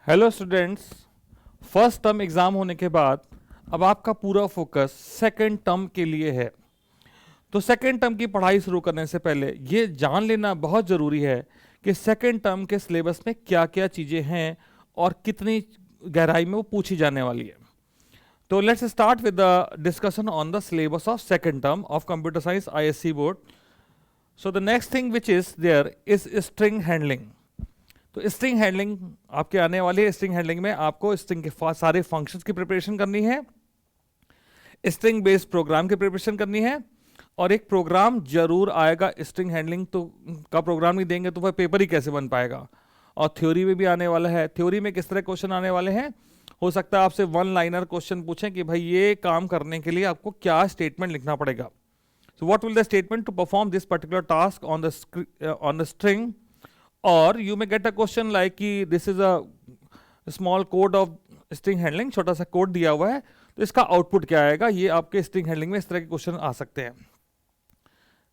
Hello students, first term exam होने के बाद अब आपका पूरा फोकस सेकेंड टर्म के लिए है। तो सेकेंड टर्म की पढ़ाई शुरू करने से पहले ये जान लेना बहुत ज़रूरी है कि सेकेंड टर्म के सिलेबस में क्या क्या चीज़ें हैं और कितनी गहराई में वो पूछी जाने वाली है। तो let's start with the discussion on the syllabus of second term of computer science ISC board. So the next thing which is there is string handling. तो स्ट्रिंग हैंडलिंग आपके आने वाली है। स्ट्रिंग हैंडलिंग में आपको स्ट्रिंग के सारे functions की प्रिपरेशन करनी है, स्ट्रिंग बेस्ड प्रोग्राम की प्रिपरेशन करनी है, और एक प्रोग्राम जरूर आएगा। स्ट्रिंग हैंडलिंग तो का प्रोग्राम नहीं देंगे तो वह पेपर ही कैसे बन पाएगा। और थ्योरी में भी आने वाला है। थ्योरी में किस तरह क्वेश्चन आने वाले हैं, हो सकता है आपसे वन लाइनर क्वेश्चन पूछें कि भाई ये काम करने के लिए आपको क्या स्टेटमेंट लिखना पड़ेगा। So what will the statement to perform this particular task on the string, और you may get a question like कि this is a small code of string handling, छोटा सा कोड दिया हुआ है, तो इसका आउटपुट क्या आएगा। ये आपके स्ट्रिंग हैंडलिंग में इस तरह के क्वेश्चन आ सकते हैं।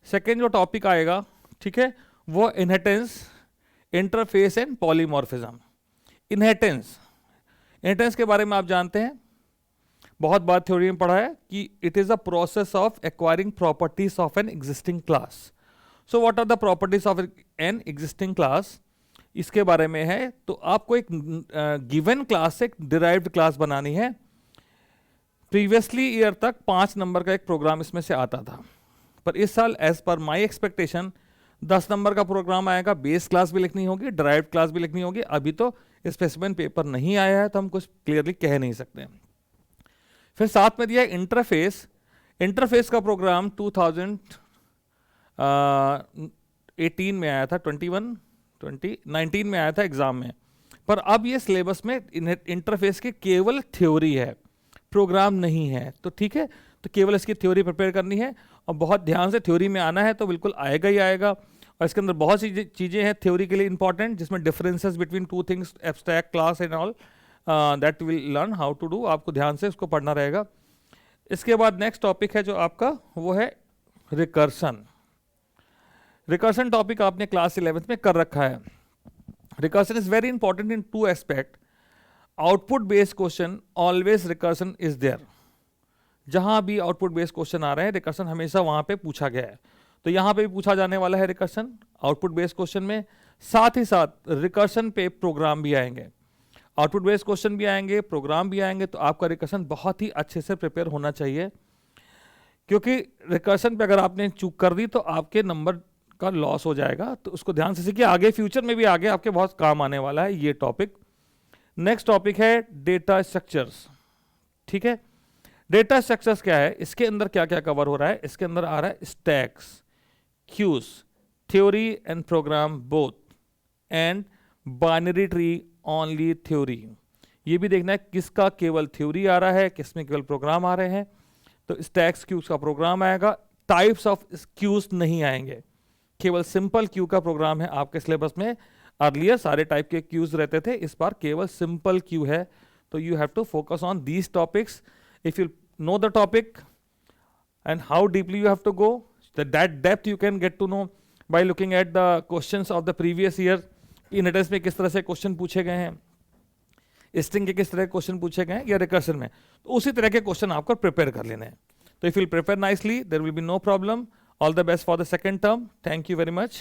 सेकेंड जो टॉपिक आएगा, ठीक है, वो inheritance, interface and polymorphism. Inheritance के बारे में आप जानते हैं, बहुत बार थ्योरी में पढ़ा है कि it is a process of acquiring properties of an existing class. So what are the properties of an existing class, इसके बारे में है। तो आपको एक गिवन क्लास से एक डिराइव्ड क्लास बनानी है। प्रीवियसली ईयर तक 5 नंबर का एक प्रोग्राम इसमें से आता था, पर इस साल as per my expectation 10 number का प्रोग्राम आएगा। बेस क्लास भी लिखनी होगी, डिराइव्ड क्लास भी लिखनी होगी। अभी तो स्पेसिफिक पेपर नहीं आया है तो हम कुछ क्लियरली कह नहीं सकते। फिर साथ में दिया इंटरफेस। इंटरफेस का प्रोग्राम 2018 में आया था, 19 में आया था एग्जाम में। पर अब ये सिलेबस में इंटरफेस की केवल थ्योरी है, प्रोग्राम नहीं है। तो ठीक है, तो केवल इसकी थ्योरी प्रिपेयर करनी है और बहुत ध्यान से थ्योरी में आना है, तो बिल्कुल आएगा ही आएगा। और इसके अंदर बहुत सी चीज़ें हैं थ्योरी के लिए इंपॉर्टेंट, जिसमें differences between two things, abstract, class and all, that will learn how to do. आपको ध्यान से उसको पढ़ना रहेगा। इसके बाद नेक्स्ट टॉपिक है जो आपका, वो है रिकर्सन। रिकर्सन टॉपिक आपने क्लास 11th में कर रखा है। Recursion is very important in 2 aspect. Output based question always recursion is there. जहां भी आउटपुट बेस्ड क्वेश्चन आ रहे हैं, रिकर्सन हमेशा वहां पे पूछा गया है। तो यहां पे भी पूछा जाने वाला है रिकर्सन आउटपुट बेस्ड क्वेश्चन में। साथ ही साथ रिकर्सन पे प्रोग्राम भी आएंगे, आउटपुट बेस्ड क्वेश्चन भी आएंगे, प्रोग्राम भी आएंगे। तो आपका रिकर्सन बहुत ही अच्छे से प्रिपेयर होना चाहिए, क्योंकि रिकर्सन पे अगर आपने चूक कर दी तो आपके नंबर का लॉस हो जाएगा। तो उसको ध्यान से सीखिए, आगे फ्यूचर में भी आगे आपके बहुत काम आने वाला है ये टॉपिक। नेक्स्ट टॉपिक है डेटा स्ट्रक्चर्स। ठीक है, डेटा स्ट्रक्चर्स क्या है, इसके अंदर क्या क्या कवर हो रहा है। इसके अंदर आ रहा है stacks, queues, theory and program both, and binary tree only theory. ये भी देखना है किसका केवल थ्योरी आ रहा है, किसमें केवल प्रोग्राम आ रहे हैं। तो स्टैक्स क्यूज का प्रोग्राम आएगा, टाइप्स ऑफ क्यूज नहीं आएंगे, केवल सिंपल क्यू का प्रोग्राम है आपके सिलेबस में। अर्लियर सारे टाइप के क्यूज रहते थे, इस बार केवल सिंपल क्यू है। तो you have to focus on these topics. If you know the topic and how deeply you have to go, that depth you can get to know by looking at the questions of the previous year. Inheritance में किस तरह से question पूछे गए हैं, string के किस तरह के क्वेश्चन पूछे गए हैं, या रिकर्सन में, तो उसी तरह के क्वेश्चन आपको प्रिपेयर कर लेने हैं। तो if you prepare nicely, there will be no problem. All the best for the second term. Thank you very much.